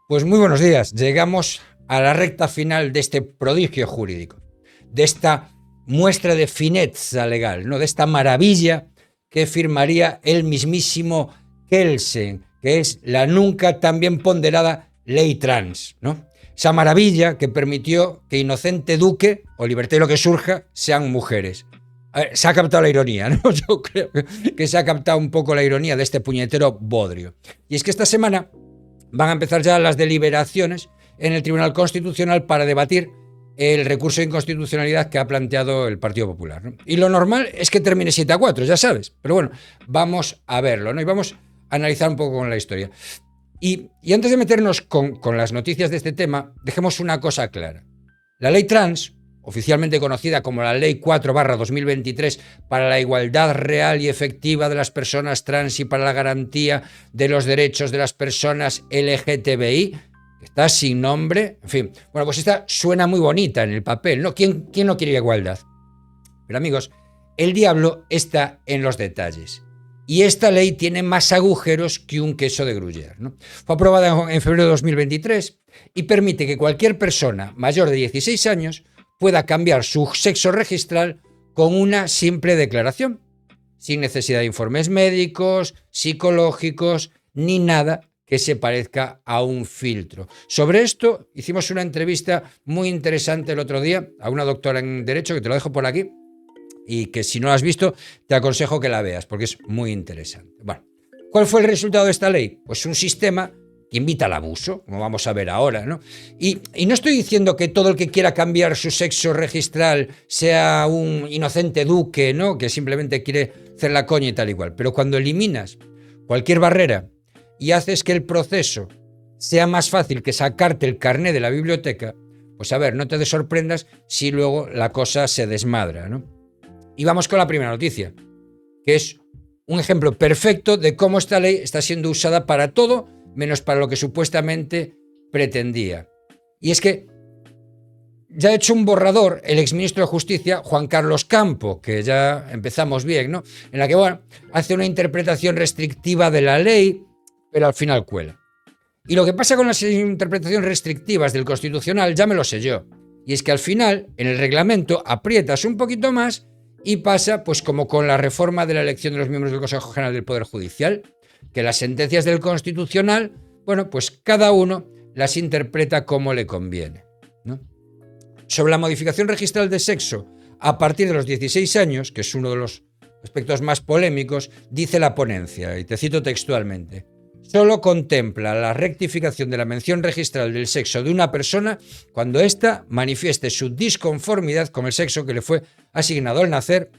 Pues muy buenos días. Llegamos a la recta final de este prodigio jurídico, de esta muestra de fineza legal, ¿no? De esta maravilla que firmaría el mismísimo Kelsen, que es la nunca tan bien ponderada ley trans, ¿no? Esa maravilla que permitió que Inocente Duque o Liberté lo que surja sean mujeres. A ver, se ha captado la ironía, ¿no? Yo creo que se ha captado un poco la ironía de este puñetero bodrio. Y es que esta semana van a empezar ya las deliberaciones en el Tribunal Constitucional para debatir el recurso de inconstitucionalidad que ha planteado el Partido Popular, ¿no? Y lo normal es que termine 7-4, ya sabes. Pero bueno, vamos a verlo, ¿no? Y vamos a analizar un poco con la historia. Y antes de meternos con las noticias de este tema, dejemos una cosa clara. La ley trans, oficialmente conocida como la Ley 4/2023 para la igualdad real y efectiva de las personas trans y para la garantía de los derechos de las personas LGTBI, está sin nombre, en fin. Bueno, pues esta suena muy bonita en el papel, ¿no? ¿Quién no quiere igualdad? Pero amigos, el diablo está en los detalles. Y esta ley tiene más agujeros que un queso de Gruyère, ¿no? Fue aprobada en febrero de 2023 y permite que cualquier persona mayor de 16 años pueda cambiar su sexo registral con una simple declaración, sin necesidad de informes médicos, psicológicos, ni nada que se parezca a un filtro. Sobre esto hicimos una entrevista muy interesante el otro día a una doctora en Derecho, que te lo dejo por aquí, y que si no la has visto te aconsejo que la veas, porque es muy interesante. Bueno, ¿cuál fue el resultado de esta ley? Pues un sistema que invita al abuso, como vamos a ver ahora, ¿no? Y no estoy diciendo que todo el que quiera cambiar su sexo registral sea un Inocente Duque, ¿no? Que simplemente quiere hacer la coña y tal igual. Pero cuando eliminas cualquier barrera y haces que el proceso sea más fácil que sacarte el carné de la biblioteca, pues a ver, no te sorprendas si luego la cosa se desmadra, ¿no? Y vamos con la primera noticia, que es un ejemplo perfecto de cómo esta ley está siendo usada para todo menos para lo que supuestamente pretendía. Y es que ya ha hecho un borrador el exministro de Justicia, Juan Carlos Campo, que ya empezamos bien, ¿no? En la que, bueno, hace una interpretación restrictiva de la ley, pero al final cuela. Y lo que pasa con las interpretaciones restrictivas del Constitucional ya me lo sé yo. Y es que al final, en el reglamento, aprietas un poquito más y pasa, pues como con la reforma de la elección de los miembros del Consejo General del Poder Judicial, que las sentencias del Constitucional, bueno, pues cada uno las interpreta como le conviene, ¿no? Sobre la modificación registral de sexo a partir de los 16 años, que es uno de los aspectos más polémicos, dice la ponencia, y te cito textualmente: solo contempla la rectificación de la mención registral del sexo de una persona cuando ésta manifieste su disconformidad con el sexo que le fue asignado al nacer,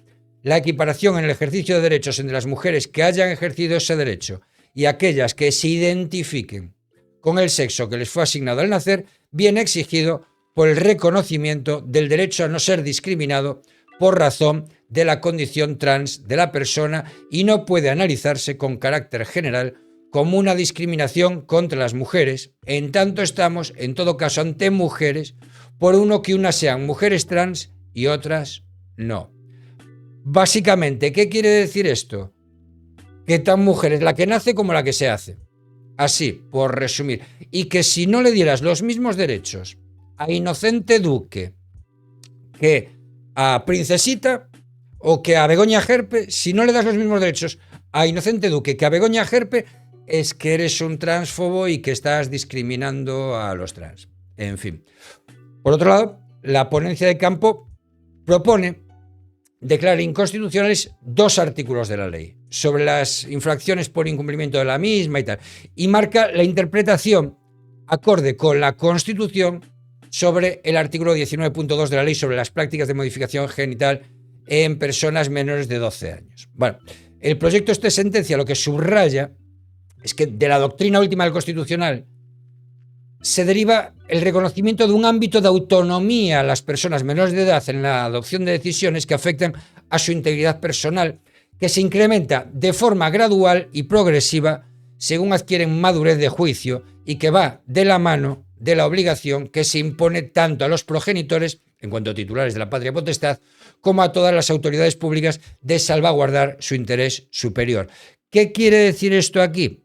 la equiparación en el ejercicio de derechos entre las mujeres que hayan ejercido ese derecho y aquellas que se identifiquen con el sexo que les fue asignado al nacer, viene exigido por el reconocimiento del derecho a no ser discriminado por razón de la condición trans de la persona y no puede analizarse con carácter general como una discriminación contra las mujeres, en tanto estamos, en todo caso, ante mujeres, por uno que unas sean mujeres trans y otras no. Básicamente, ¿qué quiere decir esto? Que tan mujer es la que nace como la que se hace. Así, por resumir. Y que si no le dieras los mismos derechos a Inocente Duque que a Princesita o que a Begoña Gerpe, si no le das los mismos derechos a Inocente Duque que a Begoña Gerpe, es que eres un transfobo y que estás discriminando a los trans. En fin. Por otro lado, la ponencia de Campo propone declarar inconstitucionales 2 artículos de la ley sobre las infracciones por incumplimiento de la misma y tal, y marca la interpretación acorde con la Constitución sobre el artículo 19.2 de la ley sobre las prácticas de modificación genital en personas menores de 12 años. Bueno, el proyecto de sentencia lo que subraya es que de la doctrina última del Constitucional se deriva el reconocimiento de un ámbito de autonomía a las personas menores de edad en la adopción de decisiones que afectan a su integridad personal, que se incrementa de forma gradual y progresiva según adquieren madurez de juicio y que va de la mano de la obligación que se impone tanto a los progenitores, en cuanto a titulares de la patria potestad, como a todas las autoridades públicas de salvaguardar su interés superior. ¿Qué quiere decir esto aquí?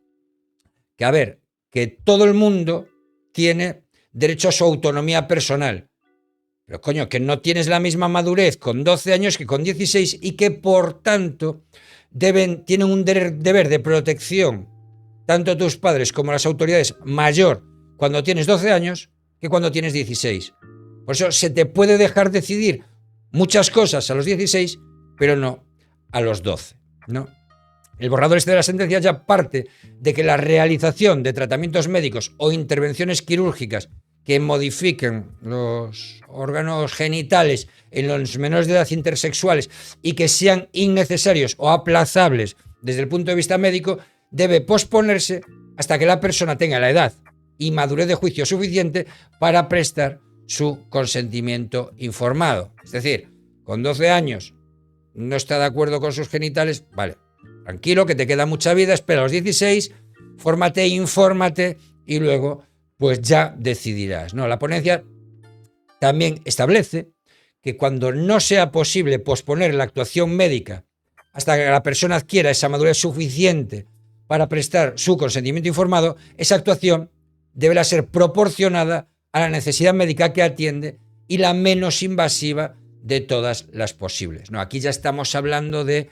Que, a ver, que todo el mundo tiene derecho a su autonomía personal. Pero coño, que no tienes la misma madurez con 12 años que con 16 y que por tanto tienen un deber de protección, tanto tus padres como las autoridades, mayor cuando tienes 12 años que cuando tienes 16. Por eso se te puede dejar decidir muchas cosas a los 16, pero no a los 12, ¿no? El borrador de la sentencia ya parte de que la realización de tratamientos médicos o intervenciones quirúrgicas que modifiquen los órganos genitales en los menores de edad intersexuales y que sean innecesarios o aplazables desde el punto de vista médico, debe posponerse hasta que la persona tenga la edad y madurez de juicio suficiente para prestar su consentimiento informado. Es decir, con 12 años no está de acuerdo con sus genitales, vale, tranquilo, que te queda mucha vida, espera a los 16, fórmate, infórmate y luego pues ya decidirás, ¿no? La ponencia también establece que cuando no sea posible posponer la actuación médica hasta que la persona adquiera esa madurez suficiente para prestar su consentimiento informado, esa actuación deberá ser proporcionada a la necesidad médica que atiende y la menos invasiva de todas las posibles, ¿no? Aquí ya estamos hablando de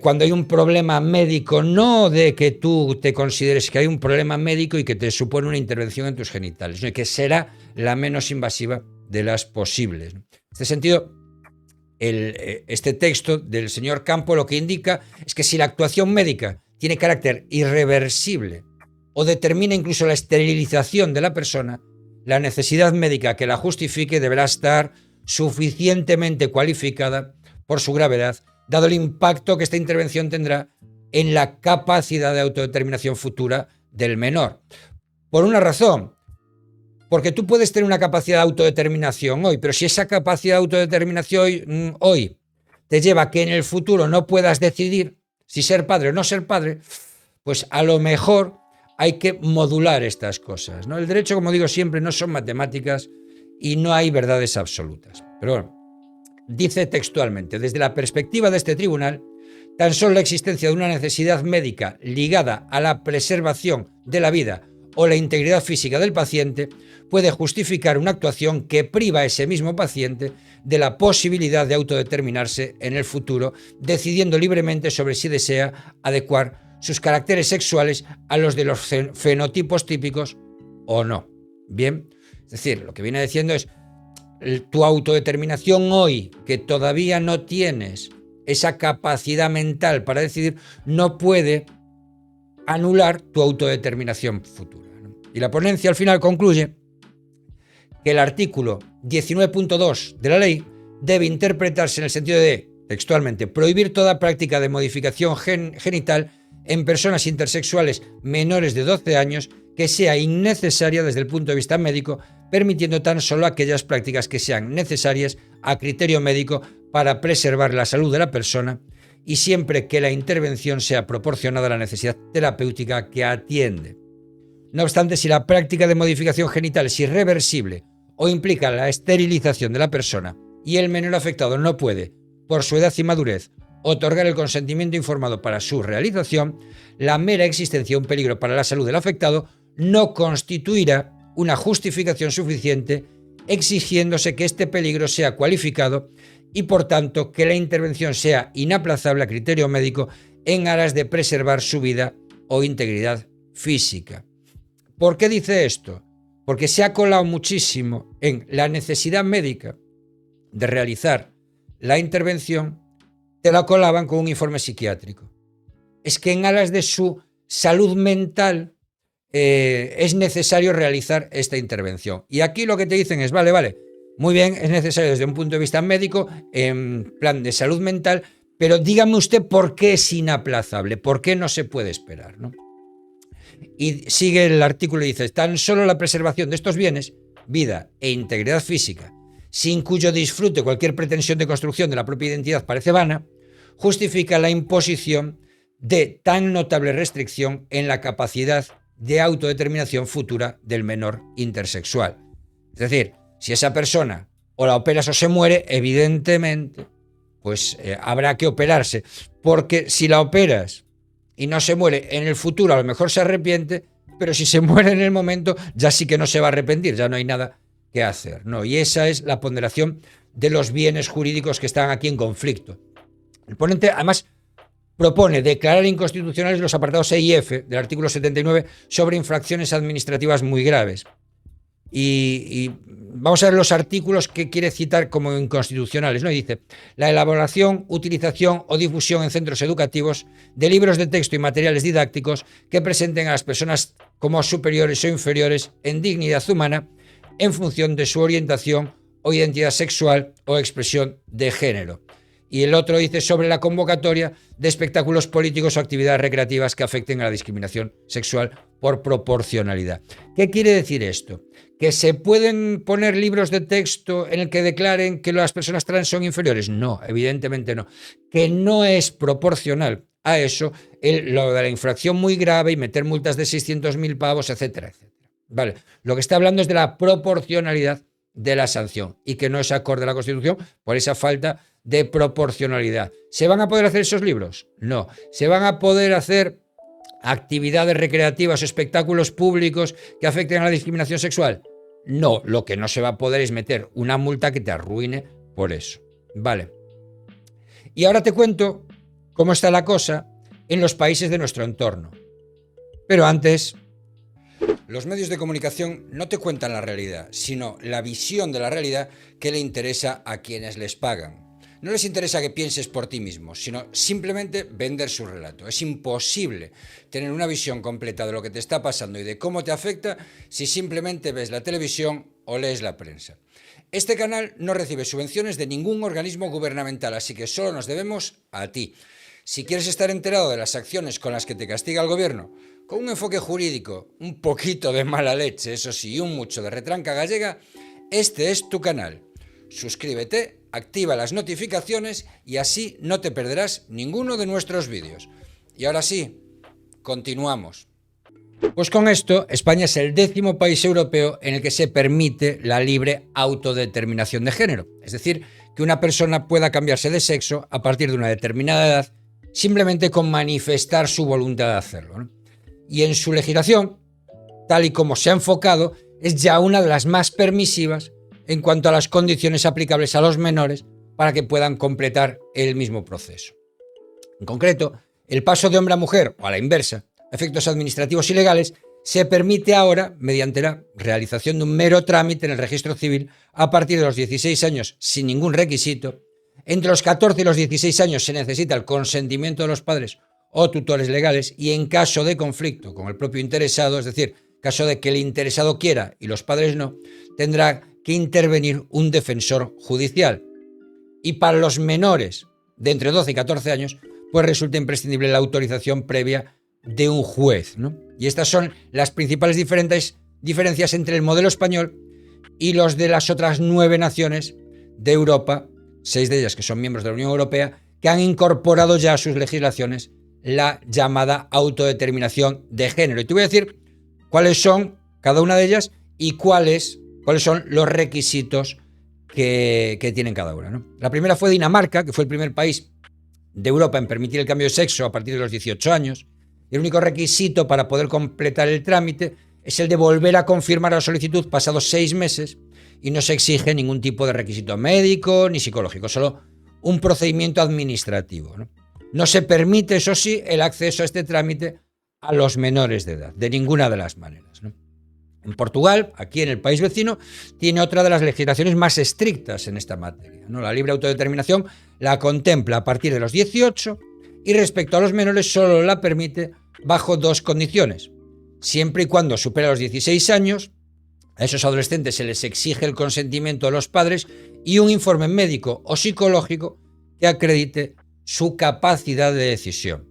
cuando hay un problema médico, no de que tú te consideres que hay un problema médico y que te supone una intervención en tus genitales, ¿no? Que será la menos invasiva de las posibles. En este sentido, este texto del señor Campo lo que indica es que si la actuación médica tiene carácter irreversible o determina incluso la esterilización de la persona, la necesidad médica que la justifique deberá estar suficientemente cualificada por su gravedad, dado el impacto que esta intervención tendrá en la capacidad de autodeterminación futura del menor. Por una razón, porque tú puedes tener una capacidad de autodeterminación hoy, pero si esa capacidad de autodeterminación hoy te lleva a que en el futuro no puedas decidir si ser padre o no ser padre, pues a lo mejor hay que modular estas cosas, ¿no? El derecho, como digo siempre, no son matemáticas y no hay verdades absolutas. Pero bueno, dice textualmente, desde la perspectiva de este tribunal, tan solo la existencia de una necesidad médica ligada a la preservación de la vida o la integridad física del paciente puede justificar una actuación que priva a ese mismo paciente de la posibilidad de autodeterminarse en el futuro, decidiendo libremente sobre si desea adecuar sus caracteres sexuales a los de los fenotipos típicos o no. Bien, es decir, lo que viene diciendo es tu autodeterminación hoy, que todavía no tienes esa capacidad mental para decidir, no puede anular tu autodeterminación futura, ¿no? Y la ponencia al final concluye que el artículo 19.2 de la ley debe interpretarse en el sentido de, textualmente, prohibir toda práctica de modificación genital en personas intersexuales menores de 12 años que sea innecesaria desde el punto de vista médico, permitiendo tan solo aquellas prácticas que sean necesarias a criterio médico para preservar la salud de la persona y siempre que la intervención sea proporcionada a la necesidad terapéutica que atiende. No obstante, si la práctica de modificación genital es irreversible o implica la esterilización de la persona y el menor afectado no puede, por su edad y madurez, otorgar el consentimiento informado para su realización, la mera existencia de un peligro para la salud del afectado no constituirá una justificación suficiente, exigiéndose que este peligro sea cualificado y, por tanto, que la intervención sea inaplazable a criterio médico en aras de preservar su vida o integridad física. ¿Por qué dice esto? Porque se ha colado muchísimo en la necesidad médica de realizar la intervención, te la colaban con un informe psiquiátrico. Es que en aras de su salud mental es necesario realizar esta intervención. Y aquí lo que te dicen es, vale, muy bien, es necesario desde un punto de vista médico, en plan de salud mental, pero dígame usted por qué es inaplazable, por qué no se puede esperar, ¿no? Y sigue el artículo y dice, tan solo la preservación de estos bienes, vida e integridad física, sin cuyo disfrute cualquier pretensión de construcción de la propia identidad parece vana, justifica la imposición de tan notable restricción en la capacidad de autodeterminación futura del menor intersexual. Es decir, si esa persona o la operas o se muere, evidentemente, pues habrá que operarse, porque si la operas y no se muere, en el futuro a lo mejor se arrepiente, pero si se muere en el momento, ya sí que no se va a arrepentir, ya no hay nada que hacer, ¿no? Y esa es la ponderación de los bienes jurídicos que están aquí en conflicto. El ponente, además, propone declarar inconstitucionales los apartados E y F del artículo 79 sobre infracciones administrativas muy graves. Y vamos a ver los artículos que quiere citar como inconstitucionales, ¿no? Y dice: la elaboración, utilización o difusión en centros educativos de libros de texto y materiales didácticos que presenten a las personas como superiores o inferiores en dignidad humana en función de su orientación o identidad sexual o expresión de género. Y el otro dice sobre la convocatoria de espectáculos políticos o actividades recreativas que afecten a la discriminación sexual por proporcionalidad. ¿Qué quiere decir esto? ¿Que se pueden poner libros de texto en el que declaren que las personas trans son inferiores? No, evidentemente no. Que no es proporcional a eso lo de la infracción muy grave y meter multas de 600.000 pavos, etcétera, etcétera. Vale, lo que está hablando es de la proporcionalidad de la sanción y que no es acorde a la Constitución por esa falta de proporcionalidad. ¿Se van a poder hacer esos libros? No. ¿Se van a poder hacer actividades recreativas o espectáculos públicos que afecten a la discriminación sexual? No. Lo que no se va a poder es meter una multa que te arruine por eso. Vale. Y ahora te cuento cómo está la cosa en los países de nuestro entorno. Pero antes, los medios de comunicación no te cuentan la realidad, sino la visión de la realidad que le interesa a quienes les pagan. No les interesa que pienses por ti mismo, sino simplemente vender su relato. Es imposible tener una visión completa de lo que te está pasando y de cómo te afecta si simplemente ves la televisión o lees la prensa. Este canal no recibe subvenciones de ningún organismo gubernamental, así que solo nos debemos a ti. Si quieres estar enterado de las acciones con las que te castiga el gobierno, con un enfoque jurídico, un poquito de mala leche, eso sí, y un mucho de retranca gallega, este es tu canal. Suscríbete, activa las notificaciones y así no te perderás ninguno de nuestros vídeos. Y ahora sí, continuamos. Pues con esto, España es el 10º país europeo en el que se permite la libre autodeterminación de género. Es decir, que una persona pueda cambiarse de sexo a partir de una determinada edad simplemente con manifestar su voluntad de hacerlo, ¿no? Y en su legislación, tal y como se ha enfocado, es ya una de las más permisivas en cuanto a las condiciones aplicables a los menores para que puedan completar el mismo proceso. En concreto, el paso de hombre a mujer o a la inversa, a efectos administrativos y legales, se permite ahora mediante la realización de un mero trámite en el registro civil a partir de los 16 años sin ningún requisito. Entre los 14 y los 16 años se necesita el consentimiento de los padres o tutores legales y en caso de conflicto con el propio interesado, es decir, caso de que el interesado quiera y los padres no, tendrá que intervenir un defensor judicial. Y para los menores de entre 12 y 14 años, pues resulta imprescindible la autorización previa de un juez, ¿no? Y estas son las principales diferencias entre el modelo español y los de las otras 9 naciones de Europa, 6 de ellas que son miembros de la Unión Europea, que han incorporado ya a sus legislaciones la llamada autodeterminación de género. Y te voy a decir cuáles son cada una de ellas y cuáles son los requisitos que tienen cada una, ¿no? La primera fue Dinamarca, que fue el primer país de Europa en permitir el cambio de sexo a partir de los 18 años. El único requisito para poder completar el trámite es el de volver a confirmar la solicitud pasados 6 meses y no se exige ningún tipo de requisito médico ni psicológico, solo un procedimiento administrativo, ¿no? No se permite, eso sí, el acceso a este trámite a los menores de edad, de ninguna de las maneras, ¿no? En Portugal, aquí en el país vecino, tiene otra de las legislaciones más estrictas en esta materia, ¿no? La libre autodeterminación la contempla a partir de los 18 y respecto a los menores solo la permite bajo 2 condiciones. Siempre y cuando supera los 16 años, a esos adolescentes se les exige el consentimiento de los padres y un informe médico o psicológico que acredite su capacidad de decisión.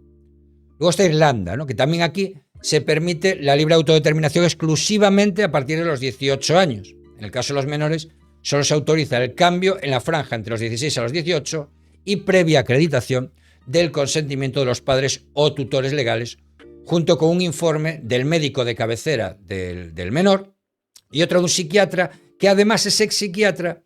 Luego está Irlanda, ¿no? Que también aquí se permite la libre autodeterminación exclusivamente a partir de los 18 años. En el caso de los menores, solo se autoriza el cambio en la franja entre los 16 a los 18 y previa acreditación del consentimiento de los padres o tutores legales, junto con un informe del médico de cabecera del menor y otro de un psiquiatra, que además ese psiquiatra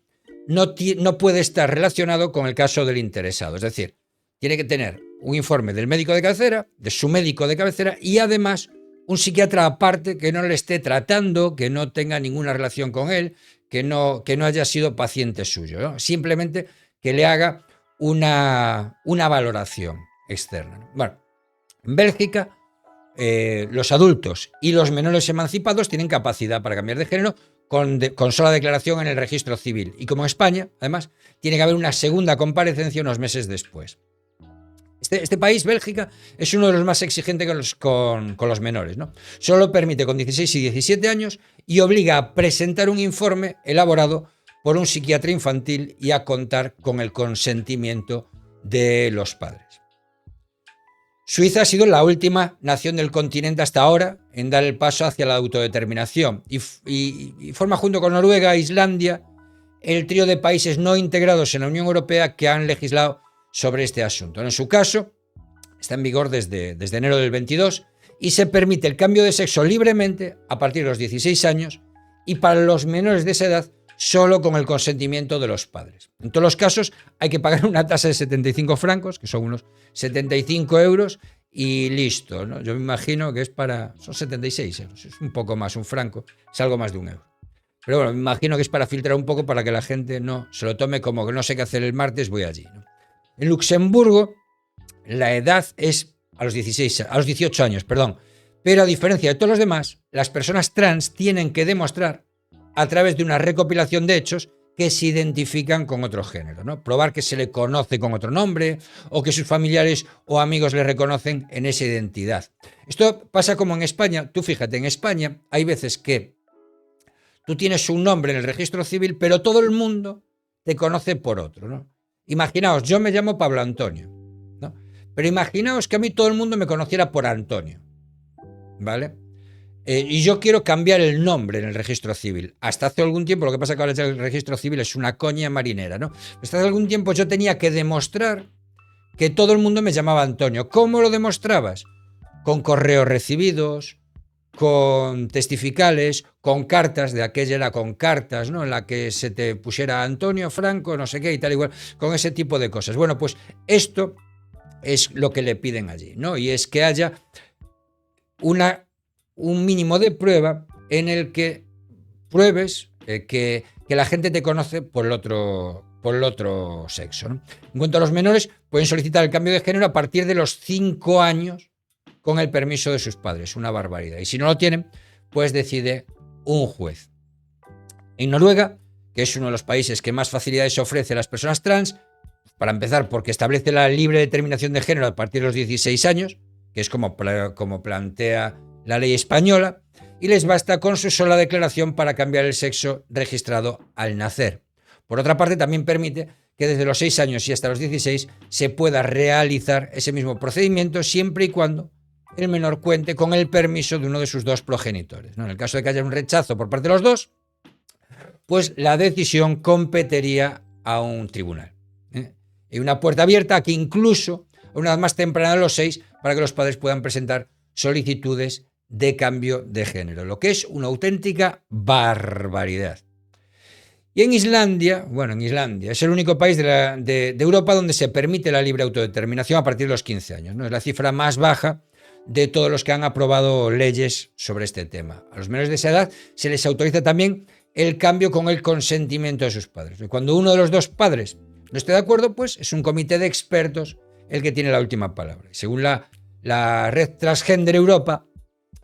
no puede estar relacionado con el caso del interesado. Es decir, tiene que tener un informe del médico de cabecera, de su médico de cabecera y además un psiquiatra aparte que no le esté tratando, que no tenga ninguna relación con él, que no haya sido paciente suyo, ¿no? Simplemente que le haga una valoración externa. Bueno, en Bélgica los adultos y los menores emancipados tienen capacidad para cambiar de género con sola declaración en el registro civil. Y como en España, además, tiene que haber una segunda comparecencia unos meses después. Este país, Bélgica, es uno de los más exigentes con los menores, ¿no? Solo permite con 16 y 17 años y obliga a presentar un informe elaborado por un psiquiatra infantil y a contar con el consentimiento de los padres. Suiza ha sido la última nación del continente hasta ahora en dar el paso hacia la autodeterminación y forma junto con Noruega e Islandia el trío de países no integrados en la Unión Europea que han legislado sobre este asunto. En su caso, está en vigor desde enero del 22 y se permite el cambio de sexo libremente a partir de los 16 años y para los menores de esa edad solo con el consentimiento de los padres. En todos los casos hay que pagar una tasa de 75 francos, que son unos 75 euros, y listo, ¿no? Yo me imagino que son 76 euros, es un poco más, un franco, es algo más de un euro. Pero bueno, me imagino que es para filtrar un poco para que la gente no se lo tome como que no sé qué hacer el martes, voy allí, ¿no? En Luxemburgo la edad es a los 18 años, pero a diferencia de todos los demás, las personas trans tienen que demostrar a través de una recopilación de hechos que se identifican con otro género, ¿no? Probar que se le conoce con otro nombre o que sus familiares o amigos le reconocen en esa identidad. Esto pasa como en España. Tú fíjate, en España hay veces que tú tienes un nombre en el registro civil, pero todo el mundo te conoce por otro, ¿no? Imaginaos, yo me llamo Pablo Antonio, ¿no? Pero imaginaos que a mí todo el mundo me conociera por Antonio, ¿vale? Y yo quiero cambiar el nombre en el registro civil. Hasta hace algún tiempo, lo que pasa es que ahora el registro civil es una coña marinera, ¿no? Hasta hace algún tiempo yo tenía que demostrar que todo el mundo me llamaba Antonio. ¿Cómo lo demostrabas? Con correos recibidos, con testificales, con cartas, de aquella era con cartas, ¿no? En la que se te pusiera Antonio Franco, no sé qué y tal igual, con ese tipo de cosas. Bueno, pues esto es lo que le piden allí, ¿no? Y es que haya un mínimo de prueba en el que pruebes que la gente te conoce por el otro sexo, ¿no? En cuanto a los menores, pueden solicitar el cambio de género a partir de los 5 años con el permiso de sus padres, una barbaridad. Y si no lo tienen, pues decide un juez. En Noruega, que es uno de los países que más facilidades ofrece a las personas trans, para empezar, porque establece la libre determinación de género a partir de los 16 años, que es como plantea la ley española, y les basta con su sola declaración para cambiar el sexo registrado al nacer. Por otra parte, también permite que desde los 6 años y hasta los 16 se pueda realizar ese mismo procedimiento siempre y cuando el menor cuente con el permiso de uno de sus dos progenitores, ¿no? En el caso de que haya un rechazo por parte de los dos, pues la decisión competiría a un tribunal. Hay una puerta abierta aquí incluso a una edad más temprana de los 6 para que los padres puedan presentar solicitudes de cambio de género, lo que es una auténtica barbaridad. Y en Islandia es el único país de Europa donde se permite la libre autodeterminación a partir de los 15 años, ¿no? Es la cifra más baja de todos los que han aprobado leyes sobre este tema. A los menores de esa edad se les autoriza también el cambio con el consentimiento de sus padres. Y cuando uno de los dos padres no esté de acuerdo, pues es un comité de expertos el que tiene la última palabra. Según la Red Transgender Europa,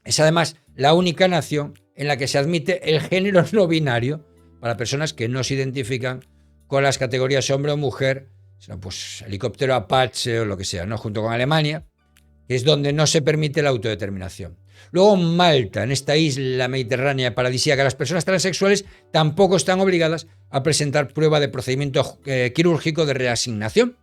es además la única nación en la que se admite el género no binario para personas que no se identifican con las categorías hombre o mujer, sino pues helicóptero Apache o lo que sea, ¿no? Junto con Alemania, que es donde no se permite la autodeterminación. Luego Malta, en esta isla mediterránea paradisíaca, las personas transexuales tampoco están obligadas a presentar prueba de procedimiento quirúrgico de reasignación.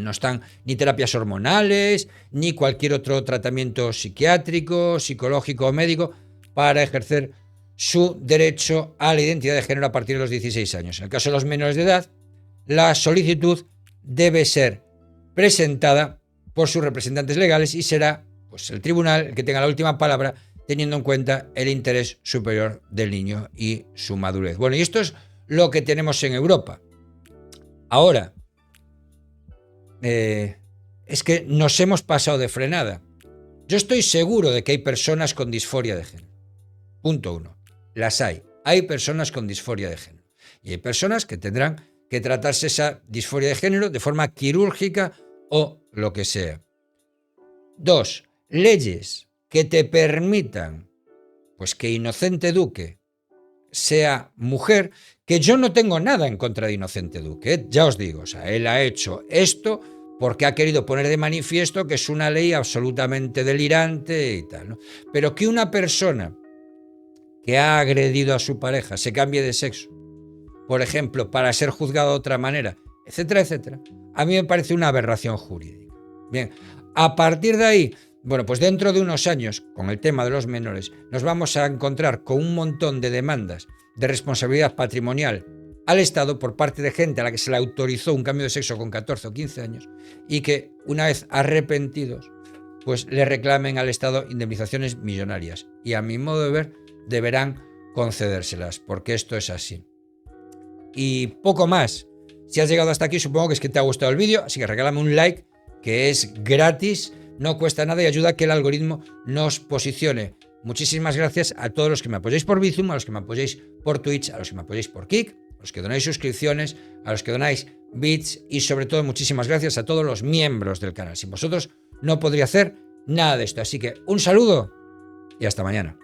No están ni terapias hormonales, ni cualquier otro tratamiento psiquiátrico, psicológico o médico para ejercer su derecho a la identidad de género a partir de los 16 años. En el caso de los menores de edad, la solicitud debe ser presentada por sus representantes legales y será pues, el tribunal el que tenga la última palabra, teniendo en cuenta el interés superior del niño y su madurez. Bueno, y esto es lo que tenemos en Europa. Ahora, es que nos hemos pasado de frenada. Yo estoy seguro de que hay personas con disforia de género. Punto 1. Las hay. Hay personas con disforia de género. Y hay personas que tendrán que tratarse esa disforia de género de forma quirúrgica o lo que sea. 2. Leyes que te permitan pues que Inocente Duque sea mujer, que yo no tengo nada en contra de Inocente Duque, ¿eh? Ya os digo, o sea, él ha hecho esto porque ha querido poner de manifiesto que es una ley absolutamente delirante y tal, ¿no? Pero que una persona que ha agredido a su pareja se cambie de sexo, por ejemplo, para ser juzgado de otra manera, etcétera, etcétera, a mí me parece una aberración jurídica. Bien, a partir de ahí, bueno, pues dentro de unos años, con el tema de los menores, nos vamos a encontrar con un montón de demandas de responsabilidad patrimonial al Estado por parte de gente a la que se le autorizó un cambio de sexo con 14 o 15 años y que, una vez arrepentidos, pues le reclamen al Estado indemnizaciones millonarias. Y a mi modo de ver, deberán concedérselas, porque esto es así. Y poco más. Si has llegado hasta aquí, supongo que es que te ha gustado el vídeo, así que regálame un like, que es gratis, no cuesta nada y ayuda a que el algoritmo nos posicione. Muchísimas gracias a todos los que me apoyáis por Bizum, a los que me apoyáis por Twitch, a los que me apoyáis por Kick, a los que donáis suscripciones, a los que donáis bits y sobre todo muchísimas gracias a todos los miembros del canal. Sin vosotros no podría hacer nada de esto. Así que un saludo y hasta mañana.